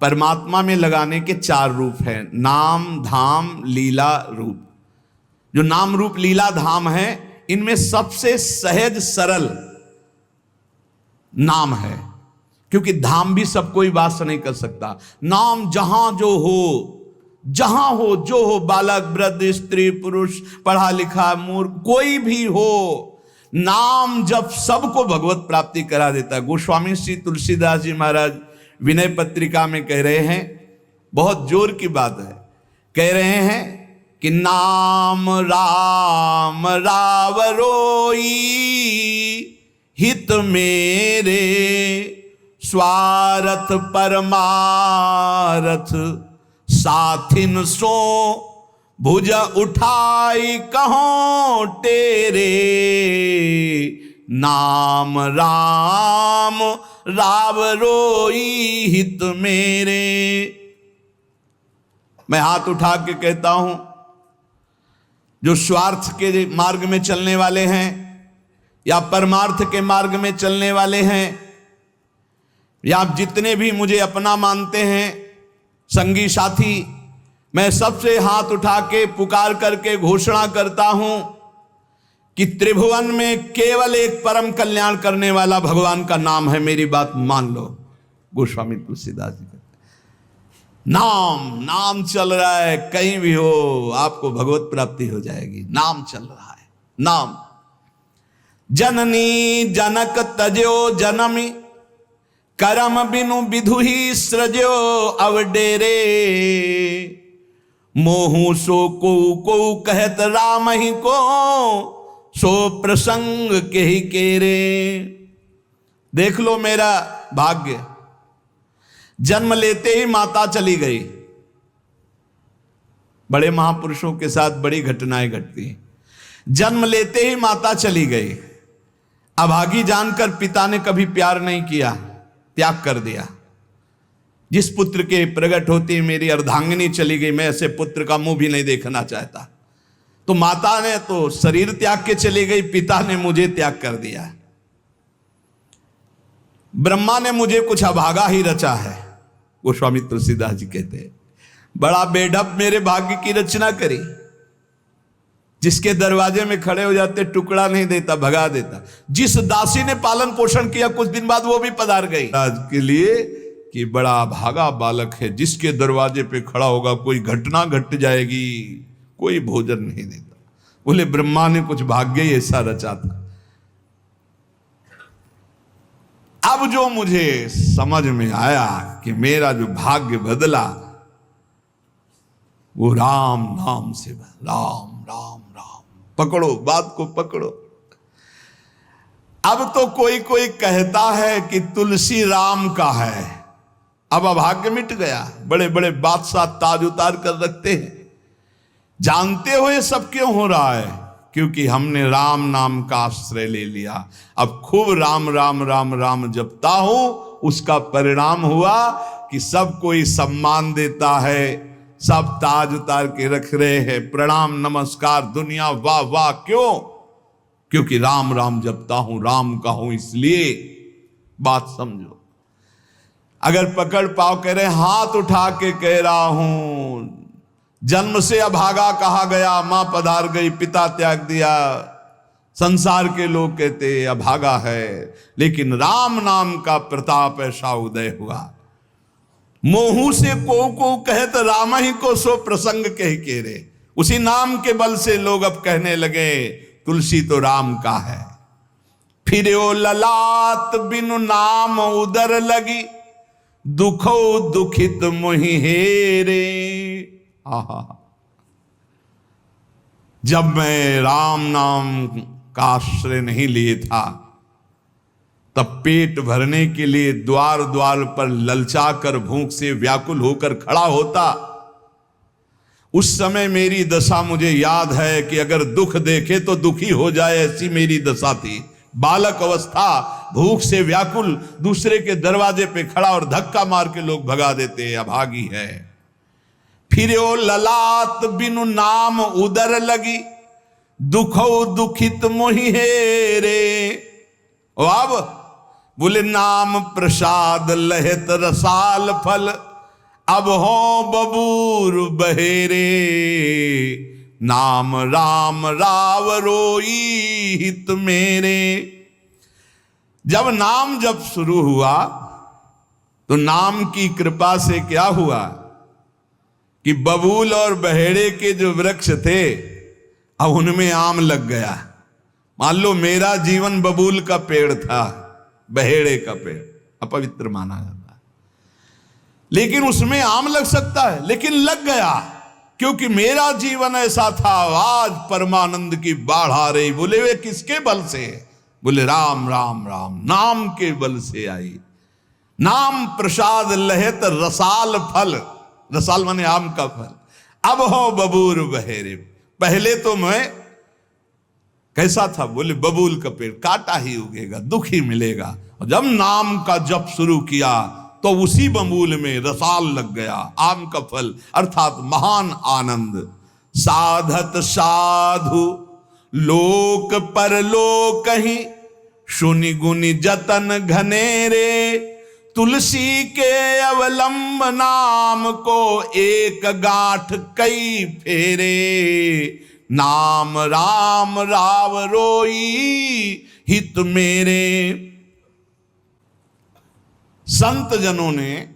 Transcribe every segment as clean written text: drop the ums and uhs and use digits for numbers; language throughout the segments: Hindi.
परमात्मा में लगाने के 4 रूप हैं, नाम धाम लीला रूप। जो नाम रूप लीला धाम है, इनमें सबसे सहज सरल नाम है, क्योंकि धाम भी सब कोई वास नहीं कर सकता। नाम जहां जो हो, जहां हो जो हो, बालक वृद्ध स्त्री पुरुष पढ़ा लिखा मूर्ख कोई भी हो, नाम जब सबको भगवत प्राप्ति करा देता है। गोस्वामी श्री तुलसीदास जी महाराज विनय पत्रिका में कह रहे हैं, बहुत जोर की बात है, कह रहे हैं कि नाम राम रावरोई हित मेरे स्वार्थ परमारथ साथिन सो भुज उठाई कहो तेरे नाम राम राव रोई हित मेरे। मैं हाथ उठा के कहता हूं, जो स्वार्थ के मार्ग में चलने वाले हैं या परमार्थ के मार्ग में चलने वाले हैं, या आप जितने भी मुझे अपना मानते हैं संगी साथी, मैं सबसे हाथ उठा के पुकार करके घोषणा करता हूं कि त्रिभुवन में केवल एक परम कल्याण करने वाला भगवान का नाम है। मेरी बात मान लो। गोस्वामी तुलसीदास जी कहते, नाम चल रहा है, कहीं भी हो आपको भगवत प्राप्ति हो जाएगी। नाम चल रहा है, नाम। जननी जनक तजो जनमी करम बिनु विधुहि सृजो अवडेरे मोहू सो को कहत राम ही को सो प्रसंग के ही केरे। देख लो मेरा भाग्य, जन्म लेते ही माता चली गई। बड़े महापुरुषों के साथ बड़ी घटनाएं घटती हैं। जन्म लेते ही माता चली गई। अभागी जानकर पिता ने कभी प्यार नहीं किया, त्याग कर दिया। जिस पुत्र के प्रकट होती मेरी अर्धांगिनी चली गई, मैं ऐसे पुत्र का मुंह भी नहीं देखना चाहता। तो माता ने तो शरीर त्याग के चली गई, पिता ने मुझे त्याग कर दिया। ब्रह्मा ने मुझे कुछ अभागा ही रचा है। गोस्वामी तुलसीदास जी कहते हैं, बड़ा बेढप मेरे भाग्य की रचना करी। जिसके दरवाजे में खड़े हो जाते टुकड़ा नहीं देता, भगा देता। जिस दासी ने पालन पोषण किया, कुछ दिन बाद वो भी पधार गई आज के लिए कि बड़ा भागा बालक है, जिसके दरवाजे पे खड़ा होगा कोई घटना घट जाएगी, कोई भोजन नहीं देता। बोले ब्रह्मा ने कुछ भाग्य ही ऐसा रचा था। अब जो मुझे समझ में आया कि मेरा जो भाग्य बदला वो राम नाम से, राम राम राम। पकड़ो बात को, पकड़ो। अब तो कोई कोई कहता है कि तुलसी राम का है। अब अभाग्य मिट गया। बड़े बड़े बादशाह ताज उतार कर रखते हैं। जानते हो ये सब क्यों हो रहा है? क्योंकि हमने राम नाम का आश्रय ले लिया। अब खूब राम राम राम राम जपता हूं, उसका परिणाम हुआ कि सब कोई सम्मान देता है, सब ताज उतार के रख रहे हैं, प्रणाम नमस्कार दुनिया वाह वाह। क्यों? क्योंकि राम राम जपता हूं, राम का हूं, इसलिए। बात समझो। अगर पकड़ पाओ, कह रहे हाथ उठा के कह रहा हूं, जन्म से अभागा कहा गया, मां पधार गई, पिता त्याग दिया। संसार के लोग कहते अभागा है, लेकिन राम नाम का प्रताप ऐसा उदय हुआ। मोहू से को कहत राम ही को सो प्रसंग कह के रे। उसी नाम के बल से लोग अब कहने लगे तुलसी तो राम का है। फिर ओ ललाट बिनु नाम उदर लगी, दुखो दुखित मोहि हेरे। आहा, जब मैं राम नाम का आश्रय नहीं लिए था, तब पेट भरने के लिए द्वार द्वार पर ललचा कर भूख से व्याकुल होकर खड़ा होता। उस समय मेरी दशा मुझे याद है कि अगर दुख देखे तो दुखी हो जाए, ऐसी मेरी दशा थी। बालक अवस्था, भूख से व्याकुल, दूसरे के दरवाजे पे खड़ा और धक्का मार के लोग भगा देते, अभागी है। फिर ओ ललाट बिनु नाम उदर लगी, दुखो दुखित मोहि हेरे। अब बोले नाम प्रसाद लहत रसाल फल, अब हो बबूर बहेरे, नाम राम राव रोई हित मेरे। जब नाम जब शुरू हुआ तो नाम की कृपा से क्या हुआ कि बबूल और बहेड़े के जो वृक्ष थे अब उनमें आम लग गया। मान लो मेरा जीवन बबूल का पेड़ था, बहेड़े का पेड़ अपवित्र माना जाता है, लेकिन उसमें आम लग सकता है, लेकिन लग गया क्योंकि मेरा जीवन ऐसा था। आज परमानंद की बाढ़ आ रही। बोले वे किसके बल से? बोले राम राम राम, नाम के बल से आई। नाम प्रसाद लहेत रसाल फल, रसाल माने आम का फल। अब हो बबूर बहेरे, पहले तो मैं कैसा था? बोले बबूल का पेड़, काटा ही उगेगा, दुख ही मिलेगा। और जब नाम का जप शुरू किया तो उसी बबूल में रसाल लग गया, आम का फल अर्थात महान आनंद। साधत साधु लोक परलोक ही, सुनि गुनि जतन घनेरे। तुलसी के अवलंब नाम को, एक गांठ कई फेरे। नाम राम राव रोई हित मेरे। संत जनों ने,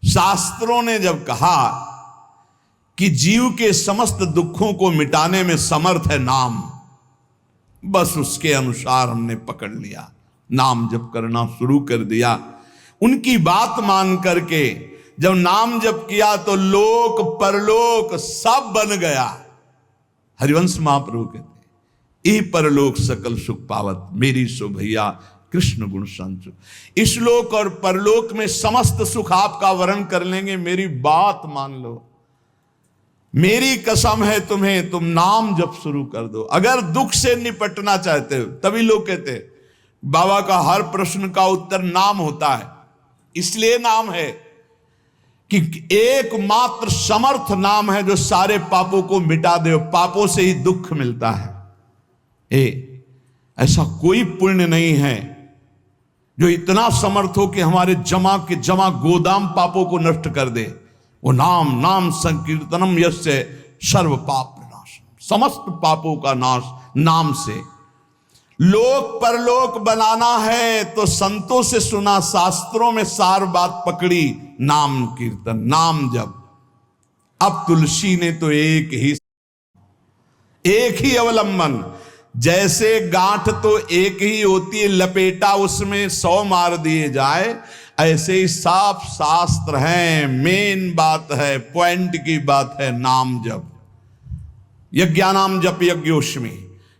शास्त्रों ने जब कहा कि जीव के समस्त दुखों को मिटाने में समर्थ है नाम, बस उसके अनुसार हमने पकड़ लिया, नाम जप करना शुरू कर दिया। उनकी बात मान करके जब नाम जप किया तो लोक परलोक सब बन गया। हरिवंश महाप्रभु कहते ई परलोक सकल सुख पावत, मेरी सो भैया कृष्ण गुण संचु। इस लोक और परलोक में समस्त सुख आपका वर्ण कर लेंगे, मेरी बात मान लो, मेरी कसम है तुम्हें, तुम नाम जप शुरू कर दो। अगर दुख से निपटना चाहते हो, तभी लोग कहते हैं बाबा का हर प्रश्न का उत्तर नाम होता है। इसलिए नाम है कि एकमात्र समर्थ नाम है जो सारे पापों को मिटा दे। पापों से ही दुख मिलता है। ऐसा कोई पुण्य नहीं है जो इतना समर्थ हो कि हमारे जमा के जमा गोदाम पापों को नष्ट कर दे। वो नाम, नाम संकीर्तनम यस्य सर्व पाप विनाश, समस्त पापों का नाश नाम से। लोक परलोक बनाना है तो संतों से सुना, शास्त्रों में सार बात पकड़ी, नाम कीर्तन नाम जप। अब तुलसी ने तो एक ही अवलंबन, जैसे गांठ तो एक ही होती है, लपेटा उसमें 100 मार दिए जाए, ऐसे ही साफ शास्त्र हैं। मेन बात है, पॉइंट की बात है, नाम जप। यज्ञानाम जप यज्ञोष्मी,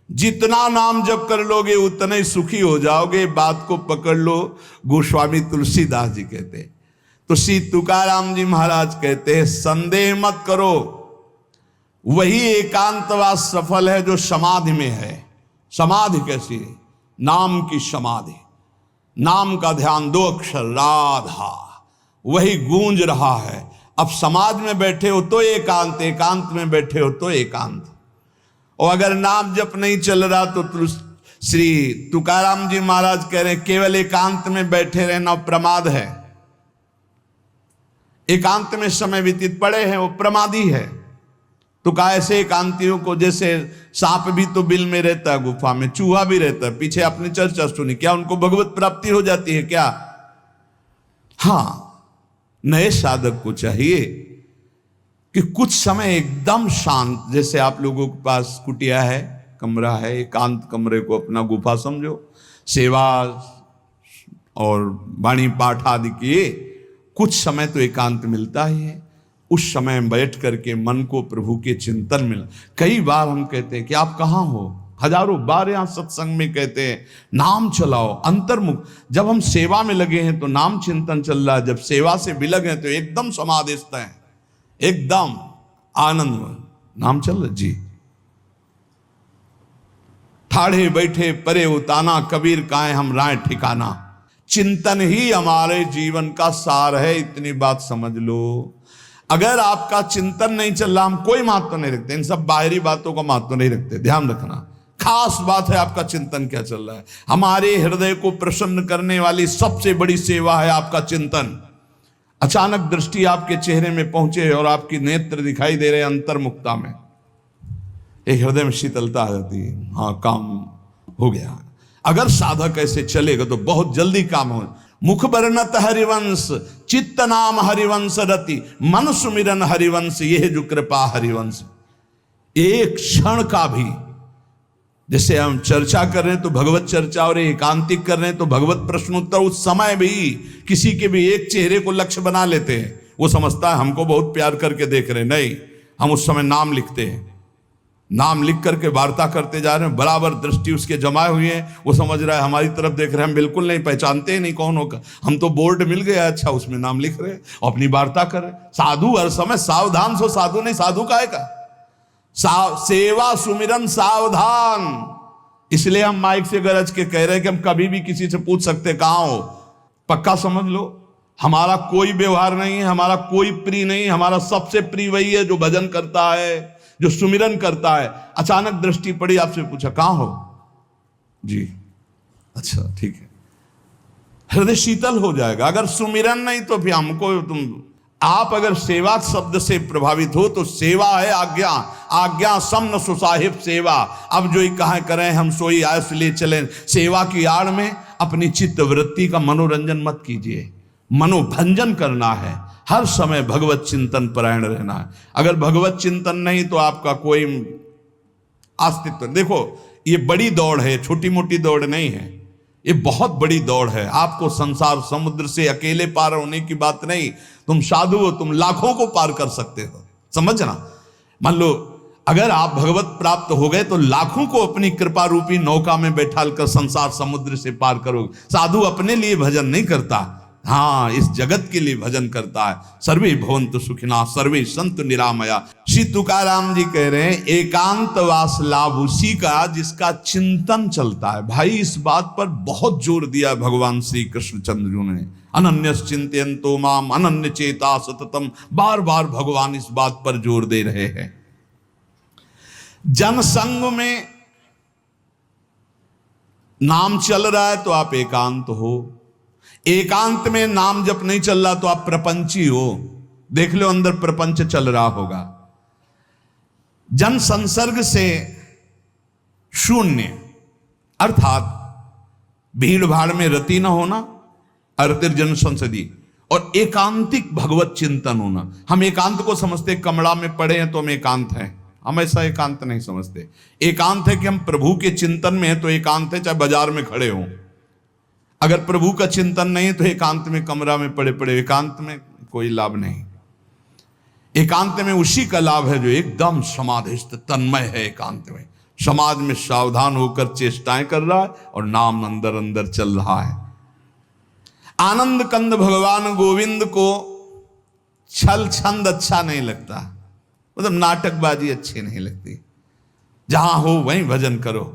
जितना नाम जप कर लोगे उतने ही सुखी हो जाओगे। बात को पकड़ लो। गोस्वामी तुलसीदास जी कहते, तो श्री तुकाराम जी महाराज कहते हैं, संदेह मत करो, वही एकांतवास सफल है जो समाधि में है। समाधि कैसी है? नाम की समाधि, नाम का ध्यान, 2 अक्षर राधा, वही गूंज रहा है। अब समाधि में बैठे हो तो एकांत, एकांत में बैठे हो तो एकांत। और अगर नाम जप नहीं चल रहा तो श्री तुकाराम जी महाराज कह रहे केवल एकांत में बैठे रहना प्रमाद है। एकांत में समय व्यतीत पड़े हैं वो प्रमादी है। तो कहा ऐसे एकांतियों को, जैसे सांप भी तो बिल में रहता है, गुफा में चूहा भी रहता है, पीछे आपने चर्चा सुनी, क्या उनको भगवत प्राप्ति हो जाती है क्या? हाँ, नए साधक को चाहिए कि कुछ समय एकदम शांत, जैसे आप लोगों के पास कुटिया है, कमरा है, एकांत कमरे को अपना गुफा समझो, सेवा और वाणी पाठ आदि किए, कुछ समय तो एकांत मिलता ही है। उस समय बैठ करके मन को प्रभु के चिंतन में, कई बार हम कहते हैं कि आप कहाँ हो, हजारों बार यहाँ सत्संग में कहते हैं नाम चलाओ, अंतर्मुख। जब हम सेवा में लगे हैं तो नाम चिंतन चल रहा है, जब सेवा से विलग हैं तो एकदम समाधिस्थ हैं, एकदम आनंद, नाम चल रहा जी। ठाढ़े बैठे परे उताना, कबीर काहे हम राय ठिकाना। चिंतन ही हमारे जीवन का सार है, इतनी बात समझ लो। अगर आपका चिंतन नहीं चल रहा, हम कोई महत्व नहीं रखते, इन सब बाहरी बातों का महत्व नहीं रखते, ध्यान रखना। खास बात है आपका चिंतन क्या चल रहा है। हमारे हृदय को प्रसन्न करने वाली सबसे बड़ी सेवा है आपका चिंतन। अचानक दृष्टि आपके चेहरे में पहुंचे और आपकी नेत्र दिखाई दे रहे अंतर्मुखता में, एक हृदय में शीतलता आ जाती है, हाँ काम हो गया। अगर साधक ऐसे चलेगा तो बहुत जल्दी काम हो। मुख बरनत हरिवंश, चित्त नाम हरिवंश रति, मन सुमिरन हरिवंश, यह जो कृपा हरिवंश। एक क्षण का भी, जैसे हम चर्चा कर रहे हैं तो भगवत चर्चा और एकांतिक कर रहे हैं तो भगवत प्रश्नोत्तर, उस समय भी किसी के भी एक चेहरे को लक्ष्य बना लेते हैं। वो समझता है हमको बहुत प्यार करके देख रहे हैं, नहीं, हम उस समय नाम लिखते हैं, नाम लिख करके वार्ता करते जा रहे हैं, बराबर दृष्टि उसके जमाए हुए हैं। वो समझ रहा है हमारी तरफ देख रहे हैं, हम बिल्कुल नहीं पहचानते ही नहीं कौन होगा, हम तो बोर्ड मिल गया, अच्छा उसमें नाम लिख रहे हैं, अपनी वार्ता कर रहे हैं। साधु हर समय सावधान सो, साधु नहीं, साधु काहे का सेवा सुमिरन सावधान। इसलिए हम माइक से गरज के कह रहे हैं कि हम कभी भी किसी से पूछ सकते कहां हो। पक्का समझ लो, हमारा कोई व्यवहार नहीं है, हमारा कोई प्रिय नहीं, हमारा सबसे प्रिय वही है जो भजन करता है, जो सुमिरन करता है। अचानक दृष्टि पड़ी, आपसे पूछा कहां हो जी, अच्छा ठीक है, हृदय शीतल हो जाएगा। अगर सुमिरन नहीं तो फिर हमको आप अगर सेवा शब्द से प्रभावित हो तो सेवा है आज्ञा, आज्ञा समन सुसाहिब सेवा। अब जो ही कहा करें हम सोई आयस ले चलें, सेवा की आड़ में अपनी चित्त वृत्ति का मनोरंजन मत कीजिए, मनोभंजन करना है, हर समय भगवत चिंतन परायण रहना है। अगर भगवत चिंतन नहीं तो आपका कोई अस्तित्व। देखो ये बड़ी दौड़ है, छोटी मोटी दौड़ नहीं है, ये बहुत बड़ी दौड़ है। आपको संसार समुद्र से अकेले पार होने की बात नहीं, तुम साधु हो, तुम लाखों को पार कर सकते हो, समझना। मान लो अगर आप भगवत प्राप्त हो गए तो लाखों को अपनी कृपा रूपी नौका में बैठाल कर संसार समुद्र से पार करोगे। साधु अपने लिए भजन नहीं करता, हाँ इस जगत के लिए भजन करता है। सर्वे भवन्तु सुखिनः सर्वे सन्तु निरामया। श्री तुकाराम जी कह रहे हैं एकांत वास लाभ उसी का जिसका चिंतन चलता है। भाई इस बात पर बहुत जोर दिया भगवान श्री कृष्णचंद्र जी ने, अनन्य चिंतयन्तो माम अनन्य चेता सततम। बार बार भगवान इस बात पर जोर दे रहे हैं। जनसंग में नाम चल रहा है तो आप एकांत हो, एकांत में नाम जब नहीं चल रहा तो आप प्रपंची हो। देख लो अंदर प्रपंच चल रहा होगा। जन संसर्ग से शून्य अर्थात भीड़ भाड़ में रति न होना, अर्तिर जन संसदी, और एकांतिक भगवत चिंतन होना। हम एकांत को समझते कमरा में पड़े हैं तो हम एकांत हैं, हम ऐसा एकांत नहीं समझते। एकांत है कि हम प्रभु के चिंतन में हैं तो एकांत है, चाहे बाजार में खड़े हों। अगर प्रभु का चिंतन नहीं तो एकांत में कमरा में पड़े पड़े एकांत में कोई लाभ नहीं। एकांत में उसी का लाभ है जो एकदम समाधिस्थ तन्मय है। एकांत में समाज में सावधान होकर चेष्टाएं कर रहा है और नाम अंदर अंदर चल रहा है। आनंद कंद भगवान गोविंद को छल छंद अच्छा नहीं लगता, मतलब नाटकबाजी अच्छी नहीं लगती। जहां हो वहीं भजन करो,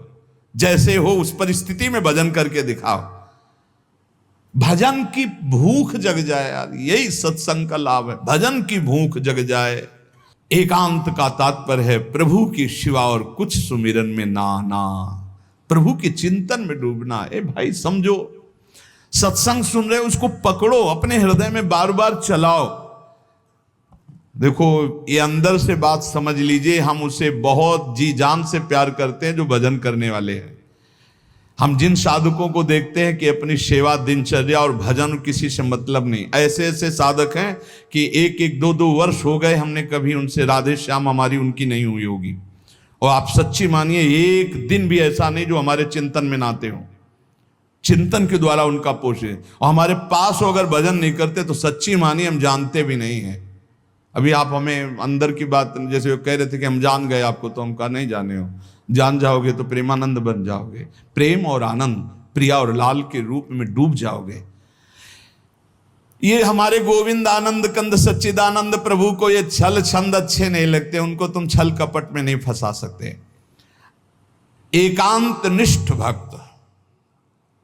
जैसे हो उस परिस्थिति में भजन करके दिखाओ। भजन की भूख जग जाए यार, यही सत्संग का लाभ है। भजन की भूख जग जाए। एकांत का तात्पर्य है प्रभु की शिवा और कुछ सुमिरन में ना ना, प्रभु के चिंतन में डूबना। ए भाई समझो, सत्संग सुन रहे उसको पकड़ो, अपने हृदय में बार बार चलाओ। देखो ये अंदर से बात समझ लीजिए, हम उसे बहुत जी जान से प्यार करते हैं जो भजन करने वाले हैं। हम जिन साधकों को देखते हैं कि अपनी सेवा दिनचर्या और भजन किसी से मतलब नहीं, ऐसे ऐसे साधक हैं कि एक एक दो दो वर्ष हो गए हमने कभी उनसे राधे श्याम हमारी उनकी नहीं हुई होगी। और आप सच्ची मानिए एक दिन भी ऐसा नहीं जो हमारे चिंतन में नाते हो, चिंतन के द्वारा उनका पोषे। और हमारे पास हो अगर भजन नहीं करते तो सच्ची मानिए हम जानते भी नहीं हैं। अभी आप हमें अंदर की बात, जैसे वो कह रहे थे कि हम जान गए आपको, तो हम कहा नहीं जाने हो, जान जाओगे तो प्रेमानंद बन जाओगे, प्रेम और आनंद प्रिया और लाल के रूप में डूब जाओगे। ये हमारे गोविंद आनंद कंद सच्चिदानंद प्रभु को ये छल छंद अच्छे नहीं लगते, उनको तुम छल कपट में नहीं फंसा सकते। एकांत निष्ठ भक्त,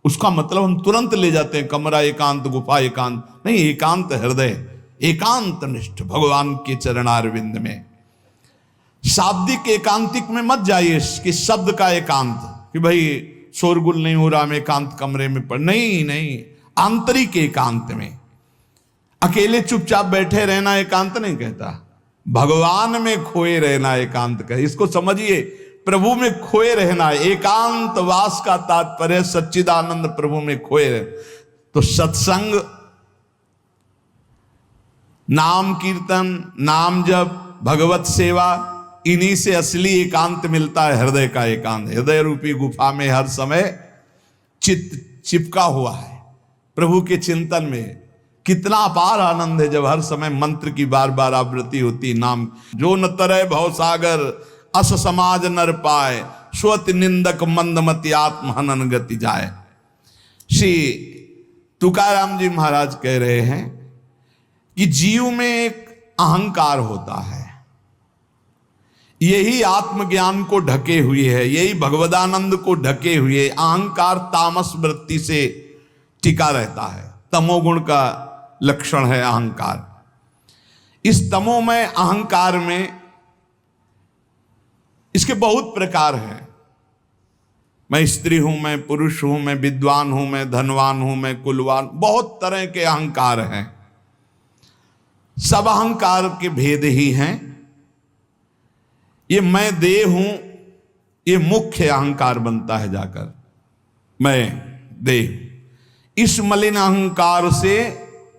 उसका मतलब हम तुरंत ले जाते हैं कमरा एकांत, गुफा एकांत नहीं, एकांत हृदय, एकांत निष्ठ भगवान के चरणारविंद में। शाब्दिक एकांतिक में मत जाइए कि शब्द का एकांत, कि भाई शोरगुल नहीं हो रहा, मैं एकांत कमरे में पड़, नहीं नहीं, आंतरिक एकांत में। अकेले चुपचाप बैठे रहना एकांत नहीं कहता, भगवान में खोए रहना एकांत कहता। इसको समझिए, प्रभु में खोए रहना, एकांत वास का तात्पर्य सच्चिदानंद प्रभु में खोए रहे। तो सत्संग, नाम कीर्तन, नाम जप, भगवत सेवा, इन्हीं से असली एकांत मिलता है, हृदय का एकांत। हृदय रूपी गुफा में हर समय चित्त चिपका हुआ है प्रभु के चिंतन में। कितना अपार आनंद है जब हर समय मंत्र की बार बार आवृत्ति होती। नाम जो न तरय भव सागर, अस समाज नर पाए, स्वत निंदक मंदमति आत्म हनन गति जाए। श्री तुकाराम जी महाराज कह रहे हैं कि जीव में एक अहंकार होता है, यही आत्मज्ञान को ढके हुए है, यही भगवदानंद को ढके हुए। अहंकार तामस वृत्ति से टिका रहता है, तमोगुण का लक्षण है अहंकार। इस तमोमय अहंकार में इसके बहुत प्रकार हैं। मैं स्त्री हूं, मैं पुरुष हूं, मैं विद्वान हूं, मैं धनवान हूं, मैं कुलवान, बहुत तरह के अहंकार हैं। सब अहंकार के भेद ही हैं। ये मैं देह हूं, ये मुख्य अहंकार बनता है जाकर, मैं देह। इस मलिन अहंकार से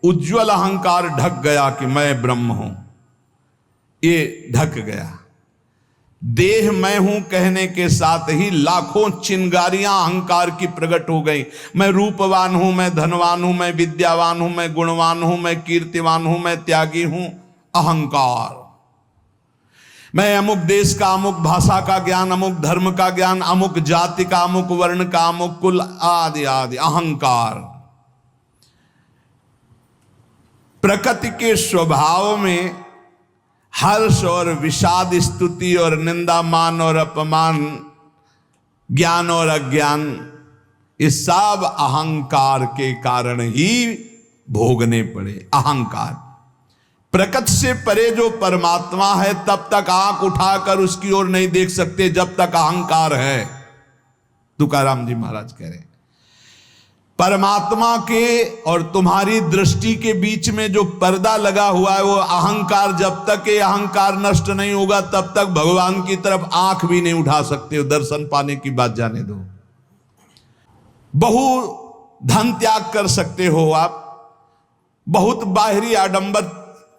उज्जवल अहंकार ढक गया कि मैं ब्रह्म हूं, ये ढक गया। देह मैं हूं कहने के साथ ही लाखों चिंगारियां अहंकार की प्रकट हो गई। मैं रूपवान हूं, मैं धनवान हूं, मैं विद्यावान हूं, मैं गुणवान हूं, मैं कीर्तिवान हूं, मैं त्यागी हूं, अहंकार। मैं अमुक देश का, अमुक भाषा का ज्ञान, अमुक धर्म का ज्ञान, अमुक जाति का, अमुक वर्ण का, अमुक कुल, आदि आदि, अहंकार। प्रकृति के स्वभाव में हर्ष और विषाद, स्तुति और निंदा, मान और अपमान, ज्ञान और अज्ञान, इस सब अहंकार के कारण ही भोगने पड़े। अहंकार। प्रकृति से परे जो परमात्मा है तब तक आंख उठाकर उसकी ओर नहीं देख सकते जब तक अहंकार है। तुकाराम जी महाराज कह रहे हैं, परमात्मा के और तुम्हारी दृष्टि के बीच में जो पर्दा लगा हुआ है वो अहंकार। जब तक ये अहंकार नष्ट नहीं होगा तब तक भगवान की तरफ आंख भी नहीं उठा सकते हो। दर्शन पाने की बात जाने दो। बहु धन त्याग कर सकते हो आप, बहुत बाहरी आडंबर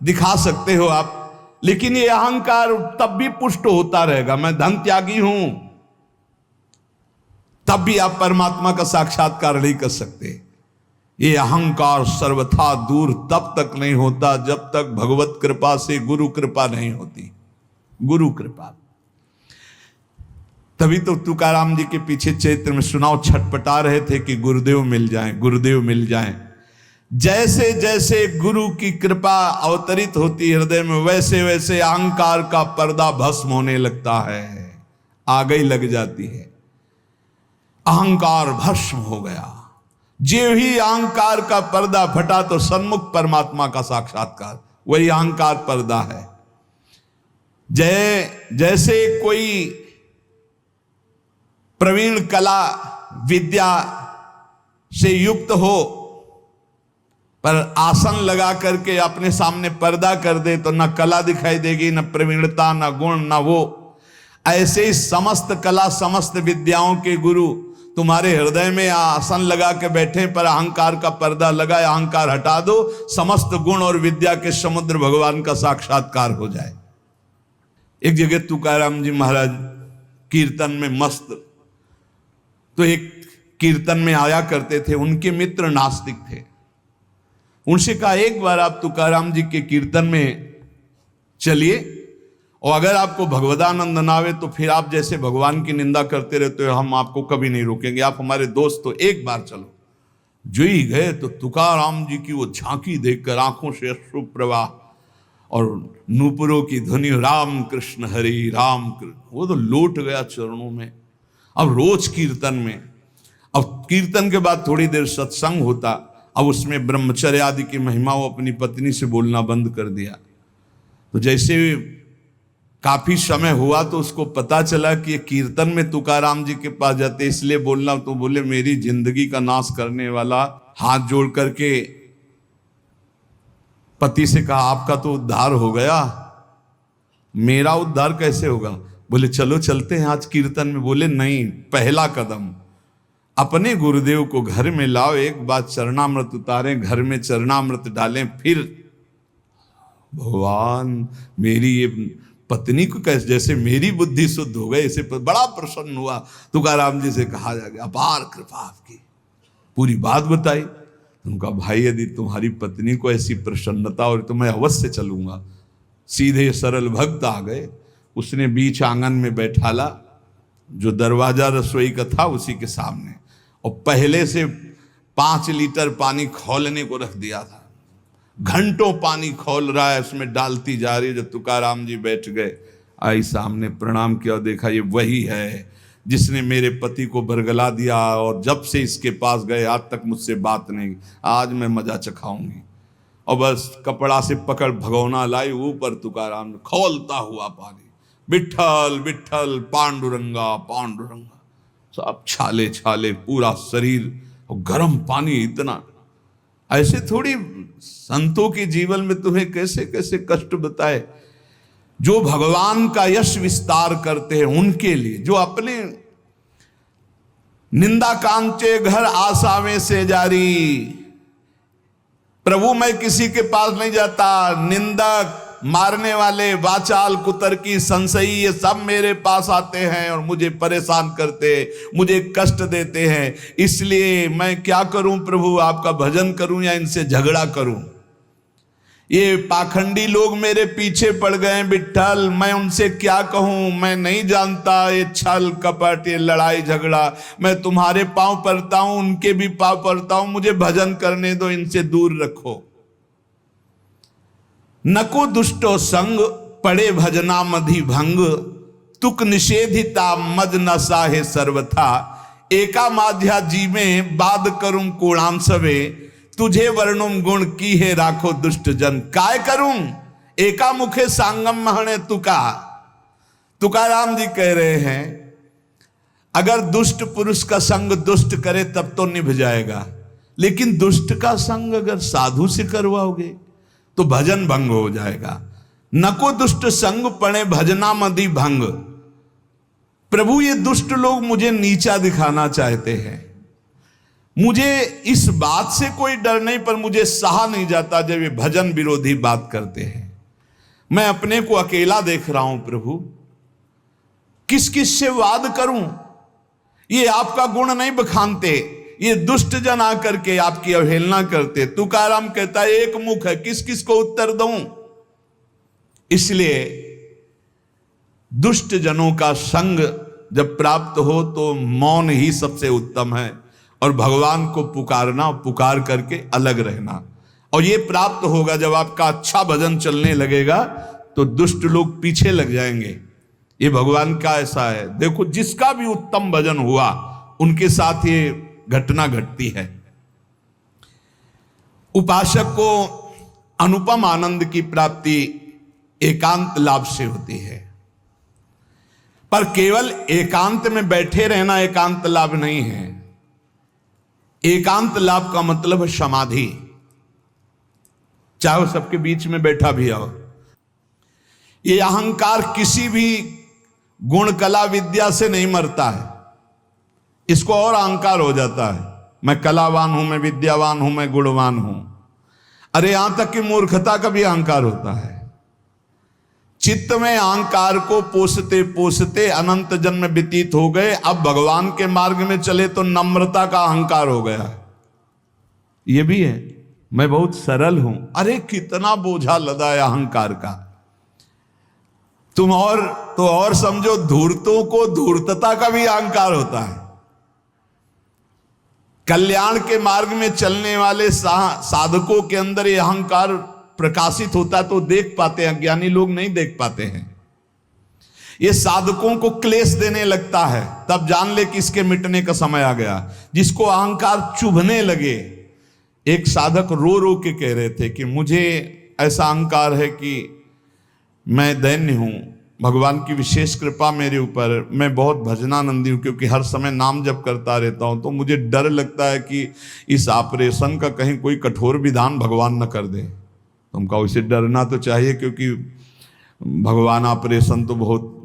दिखा सकते हो आप, लेकिन ये अहंकार तब भी पुष्ट होता रहेगा। मैं धन त्यागी हूं, तब भी आप परमात्मा का साक्षात्कार नहीं कर सकते। ये अहंकार सर्वथा दूर तब तक नहीं होता जब तक भगवत कृपा से गुरु कृपा नहीं होती। गुरु कृपा। तभी तो तुकाराम जी के पीछे चैत्र में सुनाओ छटपटा रहे थे कि गुरुदेव मिल जाएं, गुरुदेव मिल जाएं। जैसे जैसे गुरु की कृपा अवतरित होती हृदय में, वैसे वैसे अहंकार का पर्दा भस्म होने लगता है, आग ही लग जाती है। अहंकार भस्म हो गया। जो ही अहंकार का पर्दा फटा तो सन्मुख परमात्मा का साक्षात्कार, वही अहंकार पर्दा है। जैसे कोई प्रवीण कला विद्या से युक्त हो पर आसन लगा करके अपने सामने पर्दा कर दे तो न कला दिखाई देगी, न प्रवीणता, न गुण, न वो। ऐसे ही समस्त कला समस्त विद्याओं के गुरु तुम्हारे हृदय में आसन लगा के बैठे पर अहंकार का पर्दा लगा, अहंकार हटा दो, समस्त गुण और विद्या के समुद्र भगवान का साक्षात्कार हो जाए। एक जगह तुकाराम जी महाराज कीर्तन में मस्त, तो एक कीर्तन में आया करते थे, उनके मित्र नास्तिक थे। उनसे कहा एक बार आप तुकाराम जी के कीर्तन में चलिए और अगर आपको भगवदानंद ना आवे तो फिर आप जैसे भगवान की निंदा करते रहते हो, हम आपको कभी नहीं रोकेंगे, आप हमारे दोस्त हो, एक बार चलो। जो ही गए तो तुकाराम जी की वो झांकी देखकर आंखों से अश्रु प्रवाह और नूपुरों की ध्वनि, राम कृष्ण हरि राम कृष्ण, वो तो लौट गया चरणों में। अब रोज कीर्तन में, अब कीर्तन के बाद थोड़ी देर सत्संग होता, अब उसमें ब्रह्मचर्य आदि की महिमा वो अपनी पत्नी से बोलना बंद कर दिया। तो जैसे काफी समय हुआ तो उसको पता चला कि ये कीर्तन में तुकाराम जी के पास जाते इसलिए बोलना, तो बोले मेरी जिंदगी का नाश करने वाला, हाथ जोड़ करके पति से कहा आपका तो उद्धार हो गया, मेरा उद्धार कैसे होगा? बोले चलो चलते हैं आज कीर्तन में। बोले नहीं, पहला कदम अपने गुरुदेव को घर में लाओ, एक बार चरणामृत उतारें, घर में चरणामृत डालें, फिर भगवान मेरी ये पत्नी को कैसे, जैसे मेरी बुद्धि शुद्ध हो गई, ऐसे बड़ा प्रसन्न हुआ। तुकाराम जी से कहा जा गया अपार कृपा आपकी, पूरी बात बताई। उनका भाई यदि तुम्हारी पत्नी को ऐसी प्रसन्नता और तो मैं अवश्य चलूंगा। सीधे सरल भक्त आ गए, उसने बीच आंगन में बैठाला, जो दरवाजा रसोई का था उसी के सामने, और पहले से 5 लीटर पानी खौलने को रख दिया था। घंटों पानी खौल रहा है, उसमें डालती जा रही है। जब तुकाराम जी बैठ गए, आई सामने, प्रणाम किया, देखा ये वही है जिसने मेरे पति को बरगला दिया, और जब से इसके पास गए आज तक मुझसे बात नहीं, आज मैं मजा चखाऊंगी। और बस कपड़ा से पकड़ भगोना लाई, ऊपर तुकाराम खौलता हुआ पानी, विठ्ठल विठ्ठल पांडुरंगा पांडुरंगा, सब छाले छाले पूरा शरीर, और गर्म पानी इतना। ऐसे थोड़ी संतों के जीवन में तुम्हें कैसे कैसे कष्ट बताए। जो भगवान का यश विस्तार करते हैं उनके लिए, जो अपने निंदा कांचे घर आसावे से जारी, प्रभु मैं किसी के पास नहीं जाता, निंदक मारने वाले वाचाल कुतर्की संशयी ये सब मेरे पास आते हैं और मुझे परेशान करते, मुझे कष्ट देते हैं। इसलिए मैं क्या करूं प्रभु, आपका भजन करूं या इनसे झगड़ा करूं? ये पाखंडी लोग मेरे पीछे पड़ गए विठ्ठल, मैं उनसे क्या कहूं? मैं नहीं जानता ये छल कपट, ये लड़ाई झगड़ा। मैं तुम्हारे पांव पड़ता हूं, उनके भी पांव पड़ता हूं, मुझे भजन करने दो, इनसे दूर रखो। नको दुष्टो संग पड़े भजना मधि भंग, तुक निषेधिता मद न साहे सर्वथा, एका माध्या जी में बाद करूं कोणाम सवे, तुझे वर्णुम गुण की है राखो दुष्ट जन। काय करूं एका मुखे सांगम महणे तुका। तुकाराम जी कह रहे हैं अगर दुष्ट पुरुष का संग दुष्ट करे तब तो निभ जाएगा, लेकिन दुष्ट का संग अगर साधु से करवाओगे तो भजन भंग हो जाएगा। नको दुष्ट संग पड़े भजना मदि भंग। प्रभु ये दुष्ट लोग मुझे नीचा दिखाना चाहते हैं, मुझे इस बात से कोई डर नहीं, पर मुझे सहा नहीं जाता जब ये भजन विरोधी बात करते हैं। मैं अपने को अकेला देख रहा हूं प्रभु, किस किस से वाद करूं? ये आपका गुण नहीं बखानते, ये दुष्ट जन आकर के आपकी अवहेलना करते। तुकाराम कहता है एक मुख है, किस किस को उत्तर दूं? इसलिए दुष्ट जनों का संग जब प्राप्त हो तो मौन ही सबसे उत्तम है, और भगवान को पुकारना, पुकार करके अलग रहना। और ये प्राप्त होगा जब आपका अच्छा भजन चलने लगेगा तो दुष्ट लोग पीछे लग जाएंगे। ये भगवान का ऐसा है। देखो जिसका भी उत्तम भजन हुआ उनके साथ ये घटना घटती है। उपासक को अनुपम आनंद की प्राप्ति एकांत लाभ से होती है, पर केवल एकांत में बैठे रहना एकांत लाभ नहीं है। एकांत लाभ का मतलब है समाधि, चाहे वो सबके बीच में बैठा भी हो। ये अहंकार किसी भी गुण कला विद्या से नहीं मरता है, इसको और अहंकार हो जाता है, मैं कलावान हूं, मैं विद्यावान हूं, मैं गुणवान हूं। अरे यहां तक कि मूर्खता का भी अहंकार होता है। चित्त में अहंकार को पोसते पोसते अनंत जन्म व्यतीत हो गए, अब भगवान के मार्ग में चले तो नम्रता का अहंकार हो गया। ये भी है, मैं बहुत सरल हूं। अरे कितना बोझा लदा है अहंकार का। तुम और समझो, धूर्तों को धूर्तता का भी अहंकार होता है। कल्याण के मार्ग में चलने वाले साधकों के अंदर ये अहंकार प्रकाशित होता तो देख पाते हैं, ज्ञानी लोग नहीं देख पाते हैं। ये साधकों को क्लेश देने लगता है, तब जान ले कि इसके मिटने का समय आ गया। जिसको अहंकार चुभने लगे, एक साधक रो रो के कह रहे थे कि मुझे ऐसा अहंकार है कि मैं दैन्य हूं, भगवान की विशेष कृपा मेरे ऊपर, मैं बहुत भजनानंदी हूं, क्योंकि हर समय नाम जप करता रहता हूं, तो मुझे डर लगता है कि इस ऑपरेशन का कहीं कोई कठोर विधान भगवान न कर दे। तुमका उसे डरना तो चाहिए, क्योंकि भगवान ऑपरेशन तो बहुत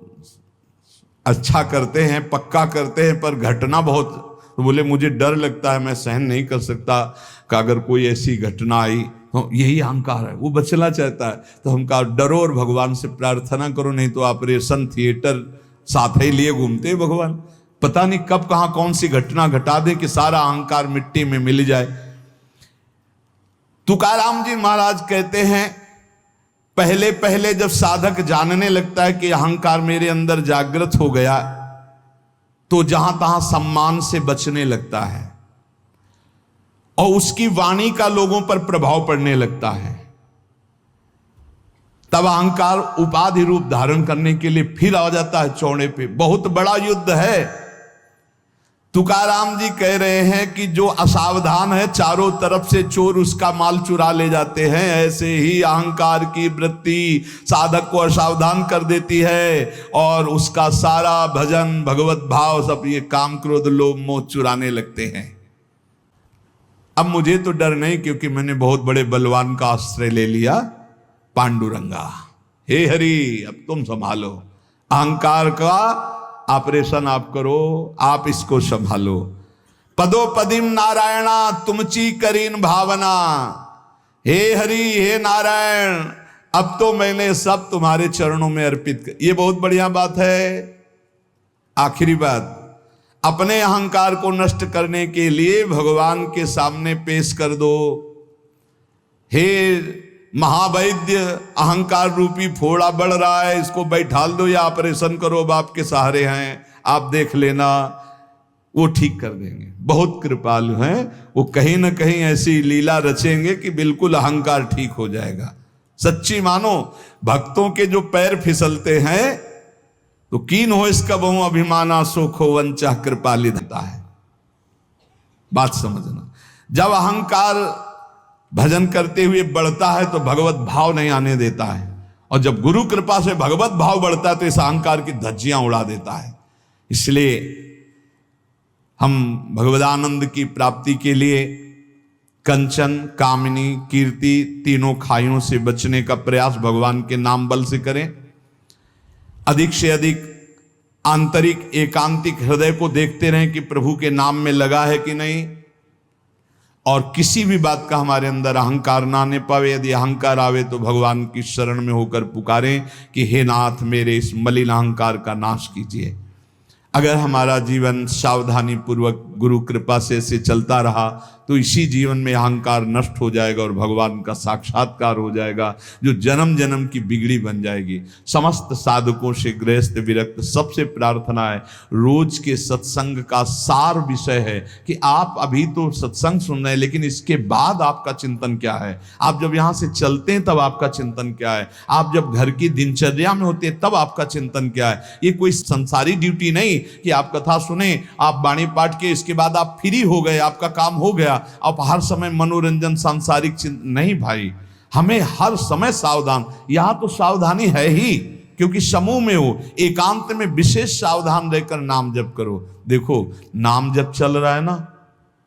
अच्छा करते हैं, पक्का करते हैं, पर घटना बहुत। तो बोले मुझे डर लगता है, मैं सहन नहीं कर सकता कि अगर कोई ऐसी घटना आई। तो यही अहंकार है, वो बचना चाहता है। तो हम कहा डरो और भगवान से प्रार्थना करो, नहीं तो ऑपरेशन थिएटर साथ ही लिए घूमते हैं भगवान। पता नहीं कब कहां कौन सी घटना घटा दे कि सारा अहंकार मिट्टी में मिल जाए। तुकाराम जी महाराज कहते हैं, पहले पहले जब साधक जानने लगता है कि अहंकार मेरे अंदर जागृत हो गया, तो जहां तहां सम्मान से बचने लगता है और उसकी वाणी का लोगों पर प्रभाव पड़ने लगता है। तब अहंकार उपाधि रूप धारण करने के लिए फिर आ जाता है चौड़े पे। बहुत बड़ा युद्ध है। तुकाराम जी कह रहे हैं कि जो असावधान है, चारों तरफ से चोर उसका माल चुरा ले जाते हैं। ऐसे ही अहंकार की वृत्ति साधक को असावधान कर देती है और उसका सारा भजन, भगवत भाव, सब ये काम, क्रोध, लोभ, मोह चुराने लगते हैं। अब मुझे तो डर नहीं, क्योंकि मैंने बहुत बड़े बलवान का आश्रय ले लिया, पांडुरंगा। हे हरि, अब तुम संभालो अहंकार का ऑपरेशन, आप करो, आप इसको संभालो। पदो पदिम नारायणा तुमची करीन भावना। हे हरि, हे नारायण, अब तो मैंने सब तुम्हारे चरणों में अर्पित कर। ये बहुत बढ़िया बात है। आखिरी बात, अपने अहंकार को नष्ट करने के लिए भगवान के सामने पेश कर दो। हे महावैद्य, अहंकार रूपी फोड़ा बढ़ रहा है, इसको बैठाल दो या ऑपरेशन करो, अब आपके सहारे हैं, आप देख लेना, वो ठीक कर देंगे। बहुत कृपालु हैं वो, कहीं ना कहीं ऐसी लीला रचेंगे कि बिल्कुल अहंकार ठीक हो जाएगा। सच्ची मानो, भक्तों के जो पैर फिसलते हैं तो कीन हो इसका बहु अभिमाना, सोखो वंचा कृपाली देता है। बात समझना, जब अहंकार भजन करते हुए बढ़ता है तो भगवत भाव नहीं आने देता है, और जब गुरु कृपा से भगवत भाव बढ़ता है तो इस अहंकार की धज्जियां उड़ा देता है। इसलिए हम भगवदानंद की प्राप्ति के लिए कंचन, कामिनी, कीर्ति, तीनों खाइयों से बचने का प्रयास भगवान के नाम बल से करें। अधिक से अधिक आंतरिक एकांतिक हृदय को देखते रहें कि प्रभु के नाम में लगा है कि नहीं, और किसी भी बात का हमारे अंदर अहंकार ना आने पावे। यदि अहंकार आवे तो भगवान की शरण में होकर पुकारें कि हे नाथ, मेरे इस मलिन अहंकार का नाश कीजिए। अगर हमारा जीवन सावधानी पूर्वक गुरु कृपा से चलता रहा तो इसी जीवन में अहंकार नष्ट हो जाएगा और भगवान का साक्षात्कार हो जाएगा, जो जन्म जन्म की बिगड़ी बन जाएगी। समस्त साधकों से गृहस्थ विरक्त सबसे प्रार्थना है, रोज के सत्संग का सार विषय है कि आप अभी तो सत्संग सुन रहे हैं, लेकिन इसके बाद आपका चिंतन क्या है। आप जब यहाँ से चलते हैं तब आपका चिंतन क्या है, आप जब घर की दिनचर्या में होते हैं तब आपका चिंतन क्या है। ये कोई संसारी ड्यूटी नहीं कि आप कथा सुने, आप वाणी पाठ के, इसके बाद आप फ्री हो गए, आपका काम हो गया, आप हर समय मनोरंजन सांसारिक नहीं भाई, हमें हर समय सावधान। यहां तो सावधानी है ही, क्योंकि समूह में हो, एकांत में विशेष सावधान रहकर नाम जप करो। देखो, नाम जप चल रहा है ना,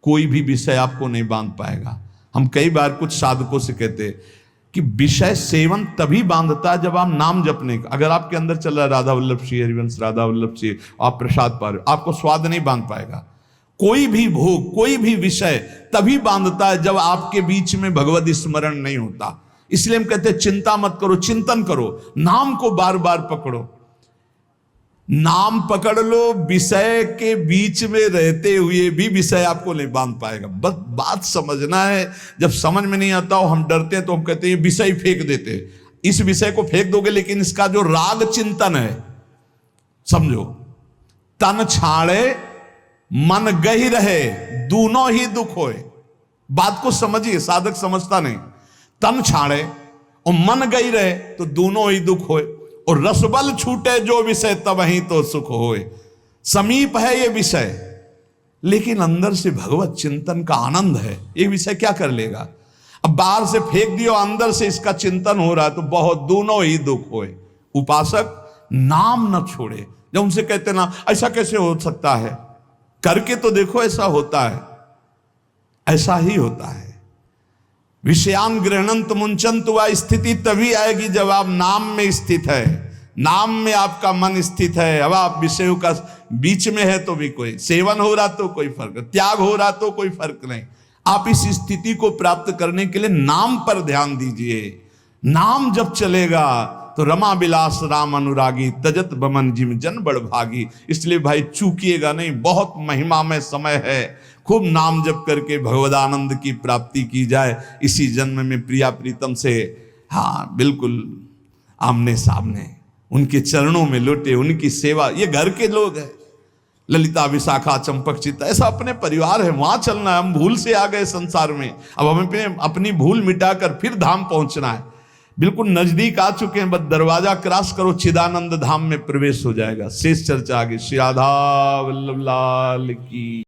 कोई भी विषय आपको नहीं बांध पाएगा। हम कई बार कुछ साधकों से कहते हैं कि विषय सेवन तभी बांधता है जब आप नाम जपने का। अगर आपके अंदर चल रहा है राधा वल्लभ श्री हरिवंश, राधा वल्लभ श्री, आप प्रसाद पा रहे हो, आपको स्वाद नहीं बांध पाएगा। कोई भी भोग, कोई भी विषय तभी बांधता है जब आपके बीच में भगवत स्मरण नहीं होता। इसलिए हम कहते हैं चिंता मत करो, चिंतन करो, नाम को बार बार पकड़ो। नाम पकड़ लो, विषय के बीच में रहते हुए भी विषय आपको नहीं बांध पाएगा। बस बात समझना है। जब समझ में नहीं आता हो, हम डरते हैं तो हम कहते हैं विषय फेंक देते हैं। इस विषय को फेंक दोगे, लेकिन इसका जो राग चिंतन है, समझो, तन छाड़े मन गही रहे, दोनों ही दुख होए। बात को समझिए, साधक समझता नहीं। तन छाड़े और मन गई रहे तो दोनों ही दुख होए, और रसबल छूटे जो विषय तब ही तो सुख होए। समीप है ये विषय, लेकिन अंदर से भगवत चिंतन का आनंद है। ये विषय क्या कर लेगा? अब बाहर से फेंक दियो, अंदर से इसका चिंतन हो रहा है तो बहुत, दोनों ही दुख होए। उपासक नाम न छोड़े। जब उनसे कहते ना ऐसा कैसे हो सकता है, करके तो देखो ऐसा होता है, ऐसा ही होता है। विषयान गृहणंत मुंचंत, वह स्थिति तभी आएगी जब आप नाम में स्थित है, नाम में आपका मन स्थित है। अब आप विषयों का बीच में है तो भी कोई सेवन हो रहा तो कोई फर्क, त्याग हो रहा तो कोई फर्क नहीं। आप इस स्थिति को प्राप्त करने के लिए नाम पर ध्यान दीजिए। नाम जब चलेगा तो रमा विलास राम अनुरागी, तजत बमन जिम जन बड़ भागी। इसलिए भाई चूकिएगा नहीं, बहुत महिमामय समय है। खूब नाम जप करके भगवदानंद की प्राप्ति की जाए। इसी जन्म में प्रिया प्रीतम से, हाँ बिल्कुल आमने सामने उनके चरणों में लौटे, उनकी सेवा। ये घर के लोग हैं, ललिता विशाखा चंपक चित्ता, ऐसा अपने परिवार है, वहां चलना है। हम भूल से आ गए संसार में, अब हमें अपनी भूल मिटाकर फिर धाम पहुंचना है। बिल्कुल नजदीक आ चुके हैं, बस दरवाजा क्रॉस करो, चिदानंद धाम में प्रवेश हो जाएगा। शेष चर्चा आगे। श्री राधा वल्लभ लाल की।